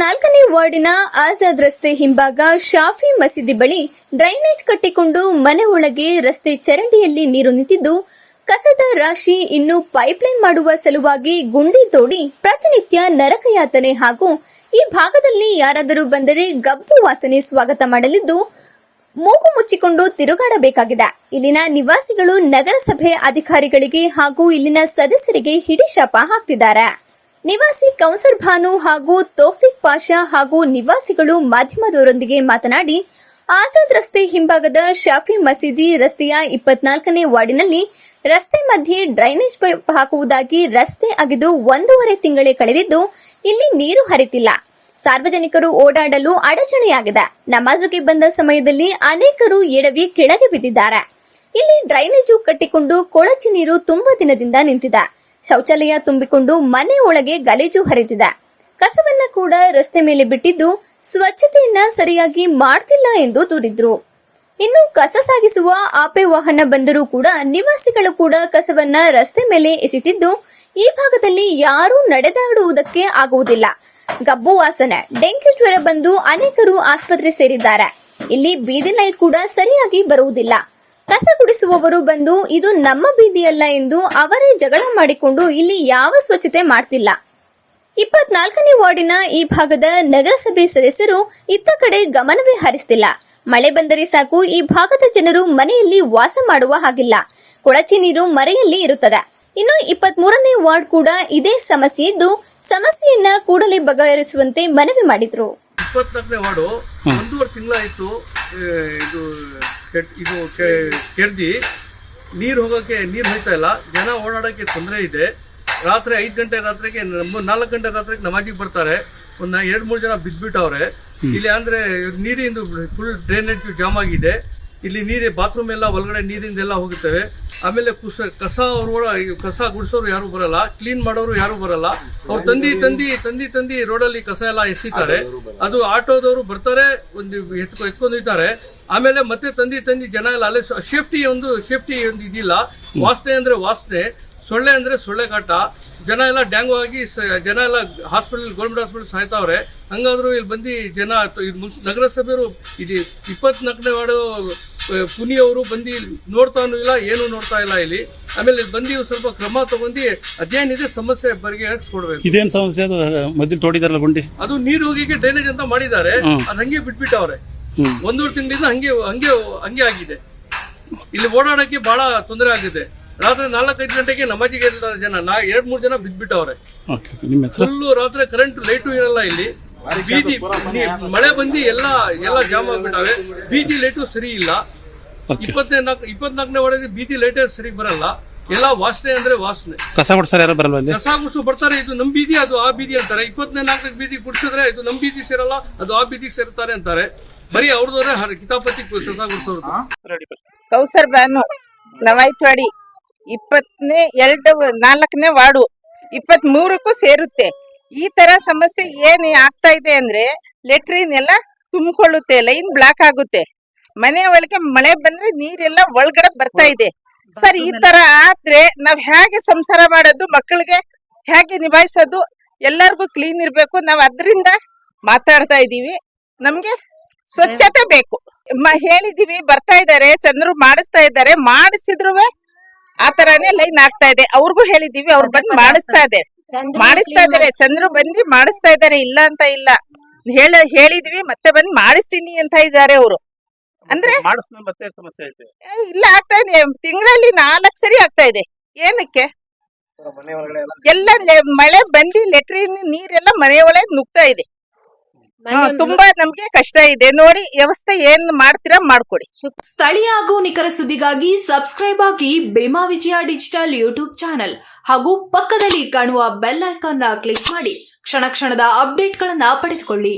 24ನೇ ವಾರ್ಡಿನ ಆಜಾದ್ ರಸ್ತೆ ಹಿಂಭಾಗ ಶಾಫಿ ಮಸೀದಿ ಬಳಿ ಡ್ರೈನೇಜ್ ಕಟ್ಟಿಕೊಂಡು ಮನೆ ಒಳಗೆ ರಸ್ತೆ ಚರಂಡಿಯಲ್ಲಿ ನೀರು ನಿಂತಿದ್ದು, ಕಸದ ರಾಶಿ ಇನ್ನು ಪೈಪ್ಲೈನ್ ಮಾಡುವ ಸಲುವಾಗಿ ಗುಂಡಿ ತೋಡಿ ಪ್ರತಿನಿತ್ಯ ನರಕಯಾತನೆ ಹಾಗೂ ಈ ಭಾಗದಲ್ಲಿ ಯಾರಾದರೂ ಬಂದರೆ ಗಬ್ಬು ವಾಸನೆ ಸ್ವಾಗತ ಮಾಡಲಿದ್ದು ಮೂಗು ಮುಚ್ಚಿಕೊಂಡು ತಿರುಗಾಡಬೇಕಾಗಿದೆ. ಇಲ್ಲಿನ ನಿವಾಸಿಗಳು ನಗರಸಭೆ ಅಧಿಕಾರಿಗಳಿಗೆ ಹಾಗೂ ಇಲ್ಲಿನ ಸದಸ್ಯರಿಗೆ ಹಿಡಿಶಾಪ ಹಾಕ್ತಿದ್ದಾರೆ. ನಿವಾಸಿ ಕೌಸರ್ ಭಾನು ಹಾಗೂ ತೌಫಿಕ್ ಪಾಷಾ ಹಾಗೂ ನಿವಾಸಿಗಳು ಮಾಧ್ಯಮದವರೊಂದಿಗೆ ಮಾತನಾಡಿ, ಆಜಾದ್ ರಸ್ತೆ ಹಿಂಭಾಗದ ಶಾಫಿ ಮಸೀದಿ ರಸ್ತೆಯ 24ನೇ ವಾರ್ಡಿನಲ್ಲಿ ರಸ್ತೆ ಮಧ್ಯೆ ಡ್ರೈನೇಜ್ ಪೈಪ್ ಹಾಕುವುದಾಗಿ ರಸ್ತೆ ಅಗೆದು 1.5 ತಿಂಗಳೇ ಕಳೆದಿದ್ದು ಇಲ್ಲಿ ನೀರು ಹರಿತಿಲ್ಲ. ಸಾರ್ವಜನಿಕರು ಓಡಾಡಲು ಅಡಚಣೆಯಾಗಿದೆ. ನಮಾಜುಗೆ ಬಂದ ಸಮಯದಲ್ಲಿ ಅನೇಕರು ಎಡವಿ ಕೆಳಗೆ ಬಿದ್ದಿದ್ದಾರೆ. ಇಲ್ಲಿ ಡ್ರೈನೇಜು ಕಟ್ಟಿಕೊಂಡು ಕೊಳಚೆ ನೀರು ತುಂಬಾ ದಿನದಿಂದ ನಿಂತಿದೆ. ಶೌಚಾಲಯ ತುಂಬಿಕೊಂಡು ಮನೆ ಒಳಗೆ ಗಲೀಜು ಹರಿದಿದೆ. ಕಸವನ್ನ ಕೂಡ ರಸ್ತೆ ಮೇಲೆ ಬಿಟ್ಟಿದ್ದು ಸ್ವಚ್ಛತೆಯನ್ನ ಸರಿಯಾಗಿ ಮಾಡ್ತಿಲ್ಲ ಎಂದು ದೂರಿದ್ರು. ಇನ್ನು ಕಸ ಸಾಗಿಸುವ ಆಪೆ ವಾಹನ ಬಂದರೂ ಕೂಡ ನಿವಾಸಿಗಳು ಕೂಡ ಕಸವನ್ನ ರಸ್ತೆ ಮೇಲೆ ಎಸೆತಿದ್ದು ಈ ಭಾಗದಲ್ಲಿ ಯಾರೂ ನಡೆದಾಡುವುದಕ್ಕೆ ಆಗುವುದಿಲ್ಲ. ಗಬ್ಬು ವಾಸನೆ, ಡೆಂಗ್ಯೂ ಜ್ವರ ಬಂದು ಅನೇಕರು ಆಸ್ಪತ್ರೆ ಸೇರಿದ್ದಾರೆ. ಇಲ್ಲಿ ಬೀದಿ ಲೈಟ್ ಕೂಡ ಸರಿಯಾಗಿ ಬರುವುದಿಲ್ಲ. ಕಸ ಗುಡಿಸುವವರು ಬಂದು ಇದು ನಮ್ಮ ಬೀದಿಯಲ್ಲ ಎಂದು ಅವರೇ ಜಗಳ ಮಾಡಿಕೊಂಡು ಇಲ್ಲಿ ಯಾವ ಸ್ವಚ್ಛತೆ ಮಾಡ್ತಿಲ್ಲ. 24ನೇ ವಾರ್ಡಿನ ಈ ಭಾಗದ ನಗರಸಭೆ ಸದಸ್ಯರು ಇತ್ತ ಕಡೆ ಗಮನವೇ ಹರಿಸ್ತಿಲ್ಲ. ಮಳೆ ಬಂದರೆ ಸಾಕು ಈ ಭಾಗದ ಜನರು ಮನೆಯಲ್ಲಿ ವಾಸ ಮಾಡುವ ಹಾಗಿಲ್ಲ. ಕೊಳಚೆ ನೀರು ಮರೆಯಲ್ಲಿ ಇರುತ್ತದೆ. ಇನ್ನು 23ನೇ ವಾರ್ಡ್ ಕೂಡ ಇದೇ ಸಮಸ್ಯೆ ಇದ್ದು ಸಮಸ್ಯೆಯನ್ನ ಕೂಡಲೇ ಬಗೆಹರಿಸುವಂತೆ ಮನವಿ ಮಾಡಿದ್ರು. 24ನೇ ವಾರ್ಡು 1.5 ತಿಂಗಳಾಯಿತು. ಇದು ಕೆಡ್ದಿ ನೀರು ಹೋಗೋಕ್ಕೆ ನೀರು ಹೋಯ್ತಾ ಇಲ್ಲ. ಜನ ಓಡಾಡೋಕ್ಕೆ ತೊಂದರೆ ಇದೆ. ರಾತ್ರಿ 5 ಗಂಟೆ ರಾತ್ರಿಗೆ 4 ಗಂಟೆ ರಾತ್ರಿಗೆ ನಮಾಜಿಗೆ ಬರ್ತಾರೆ. ಒಂದು 2-3 ಜನ ಬಿದ್ದುಬಿಟ್ಟವ್ರೆ ಇಲ್ಲಿ. ಅಂದರೆ ನೀರಿಂದು ಫುಲ್ ಡ್ರೈನೇಜ್ ಜಾಮ್ ಆಗಿದೆ. ಇಲ್ಲಿ ನೀರು ಬಾತ್ರೂಮ್ ಎಲ್ಲ ಒಳಗಡೆ ನೀರಿಂದೆಲ್ಲ ಹೋಗುತ್ತವೆ. ಆಮೇಲೆ ಕಸ ಗುಡಿಸೋರು ಯಾರು ಬರಲ್ಲ, ಕ್ಲೀನ್ ಮಾಡೋರು ಯಾರು ಬರಲ್ಲ. ಅವ್ರು ತಂದಿ ರೋಡಲ್ಲಿ ಕಸ ಎಲ್ಲ ಎಸಿತಾರೆ. ಅದು ಆಟೋದವರು ಬರ್ತಾರೆ, ಒಂದು ಎತ್ಕೊಂಡೊಯ್ತಾರೆ. ಆಮೇಲೆ ಮತ್ತೆ ತಂದಿ ಜನ ಎಲ್ಲ ಅಲ್ಲೇ ಸೇಫ್ಟಿ ಒಂದು ಇದಿಲ್ಲ. ವಾಸನೆ ಅಂದ್ರೆ ವಾಸನೆ, ಸೊಳ್ಳೆ ಅಂದ್ರೆ ಸೊಳ್ಳೆ ಕಾಟ. ಜನ ಎಲ್ಲ ಡ್ಯಾಂಗು ಆಗಿ ಜನ ಎಲ್ಲ ಗೌರ್ಮೆಂಟ್ ಹಾಸ್ಪಿಟಲ್ ಸಾಯ್ತಾವ್ರೆ. ಹಂಗಾದ್ರು ಇಲ್ಲಿ ಬಂದು ಜನ ನಗರಸಭೆಯವರು ಇಲ್ಲಿ 24ನೇ ವಾರ್ಡು ಪುನಿಯವರು ಬಂದು ನೋಡ್ತಾನೂ ಇಲ್ಲ, ಏನು ನೋಡ್ತಾ ಇಲ್ಲ ಇಲ್ಲಿ. ಆಮೇಲೆ ಬಂದು ಸ್ವಲ್ಪ ಕ್ರಮ ತಗೊಂಡು ಅದೇನಿದೆ ಸಮಸ್ಯೆ ಬಗೆಹರಿಸ್ಕೊಡ್ಬೇಕು. ಇದೇನ್ ಸಮಸ್ಯೆ? ಮೊದಲು ತೋಡಿದಾರಲ್ಲ ಗುಂಡಿ, ಅದು ನೀರು ಹೋಗಿಗೆ ಡ್ರೈನೇಜ್ ಅಂತ ಮಾಡಿದ್ದಾರೆ. ಅದು ಹಂಗೆ ಬಿಟ್ಬಿಟ್ಟವ್ರೆ. 1.5 ತಿಂಗಳಿಂದ ಹಂಗೆ ಆಗಿದೆ. ಇಲ್ಲಿ ಓಡಾಡಕ್ಕೆ ಬಹಳ ತೊಂದರೆ ಆಗಿದೆ. ರಾತ್ರಿ 4-5 ಗಂಟೆಗೆ ನಮಾಜಿಗೆ ಇರ್ತಾರೆ ಜನ. 2-3 ಜನ ಬಿದ್ದ್ಬಿಟ್ಟವ್ರೆ. ಫುಲ್ಲು ರಾತ್ರಿ ಕರೆಂಟ್ ಲೈಟು ಇರಲ್ಲ ಇಲ್ಲಿ. ಬೀದಿ ಮಳೆ ಬಂದು ಎಲ್ಲ ಜಾಮ್ ಆಗ್ಬಿಟ್ಟಾವೆ. ಬೀದಿ ಲೈಟು ಸರಿ ಇಲ್ಲ. 24ನೇ ವಾರ್ಡಿಗೆ ಬೀದಿ ಲೈಟೇ ಸರಿ ಬರಲ್ಲ. ಎಲ್ಲ ವಾಸನೆ ಅಂದ್ರೆ ವಾಸನೆ. ಕಸ ಗುಡ್ಸೋರು ಯಾರು ಬರಲ್ಲ. ಕಸ ಗುಡ್ಸು ಬರ್ತಾರೆ. ಇದು ನಮ್ ಬೀದಿ, ಅದು ಆ ಬೀದಿ ಅಂತಾರೆ. 24ನೇ ಬೀದಿ ಗುಡ್ಸಿದ್ರೆ ಇದು ನಮ್ ಬೀದಿ ಸೇರಲ್ಲ, ಅದು ಆ ಬೀದಿಗೆ ಸೇರ್ತಾರೆ ಅಂತಾರೆ. ಬರೀ ಅವ್ರದವ್ರೆ ಕಿತಾಪತಿ ಕಸ ಗುಡ್ಸೋರು. ಕೌಸರ್ ಬಾನು, ನವಾಯ್ತವಾಡಿ, 24ನೇ ವಾರ್ಡು 23ಕ್ಕೂ ಸೇರುತ್ತೆ. ಈ ತರ ಸಮಸ್ಯೆ ಏನ್ ಆಗ್ತಾ ಇದೆ ಅಂದ್ರೆ ಲೆಟ್ರಿನ್ ಎಲ್ಲ ತುಂಬಿಕೊಳ್ಳುತ್ತೆ, ಲೈನ್ ಬ್ಲಾಕ್ ಆಗುತ್ತೆ. ಮನೆ ಒಳಗೆ ಮಳೆ ಬಂದ್ರೆ ನೀರೆಲ್ಲ ಒಳಗಡೆ ಬರ್ತಾ ಇದೆ. ಸರ್, ಈ ತರ ಆದ್ರೆ ನಾವ್ ಹೇಗೆ ಸಂಸಾರ ಮಾಡೋದು? ಮಕ್ಕಳಿಗೆ ಹೇಗೆ ನಿಭಾಯಿಸೋದು? ಎಲ್ಲರಿಗೂ ಕ್ಲೀನ್ ಇರ್ಬೇಕು. ನಾವ್ ಅದ್ರಿಂದ ಮಾತಾಡ್ತಾ ಇದೀವಿ. ನಮ್ಗೆ ಸ್ವಚ್ಛತೆ ಬೇಕು. ಹೇಳಿದೀವಿ, ಬರ್ತಾ ಇದಾರೆ, ಚಂದ್ರು ಮಾಡಿಸ್ತಾ ಇದ್ದಾರೆ. ಮಾಡಿಸಿದ್ರು ಆ ತರಾನೇ ಲೈನ್ ಆಗ್ತಾ ಇದೆ. ಅವ್ರಿಗೂ ಹೇಳಿದೀವಿ, ಅವ್ರು ಬಂದು ಮಾಡಿಸ್ತಾ ಇದಾರೆ. ಚಂದ್ರು ಬಂದು ಮಾಡಿಸ್ತಾ ಇದಾರೆ, ಇಲ್ಲ ಅಂತ ಇಲ್ಲ. ಹೇಳಿದ್ವಿ, ಮತ್ತೆ ಬಂದು ಮಾಡಿಸ್ತೀನಿ ಅಂತ ಇದ್ದಾರೆ ಅವರು. ಅಂದ್ರೆ ಇಲ್ಲ, ಆಗ್ತಾ ಇದೆ. ತಿಂಗಳಲ್ಲಿ 4 ಸರಿ ಆಗ್ತಾ ಇದೆ. ಏನಕ್ಕೆ? ಎಲ್ಲ ಮಳೆ ಬಂದು ಲೆಟ್ರಿನ್ ನೀರೆಲ್ಲ ಮನೆ ಒಳಗೆ ನುಗ್ತಾ ಇದೆ. ತುಂಬಾ ನಮ್ಗೆ ಕಷ್ಟ ಇದೆ. ನೋಡಿ, ವ್ಯವಸ್ಥೆ ಏನ್ ಮಾಡ್ತೀರಾ ಮಾಡ್ಕೊಡಿ. ಸ್ಥಳೀಯ ಹಾಗೂ ನಿಖರ ಸುದ್ದಿಗಾಗಿ ಸಬ್ಸ್ಕ್ರೈಬ್ ಆಗಿ ಬೇಮಾ ವಿಜಯ ಡಿಜಿಟಲ್ ಯೂಟ್ಯೂಬ್ ಚಾನೆಲ್ ಹಾಗೂ ಪಕ್ಕದಲ್ಲಿ ಕಾಣುವ ಬೆಲ್ ಐಕಾನ್ ಕ್ಲಿಕ್ ಮಾಡಿ ಕ್ಷಣ ಕ್ಷಣದ ಅಪ್ಡೇಟ್ಗಳನ್ನ ಪಡೆದುಕೊಳ್ಳಿ.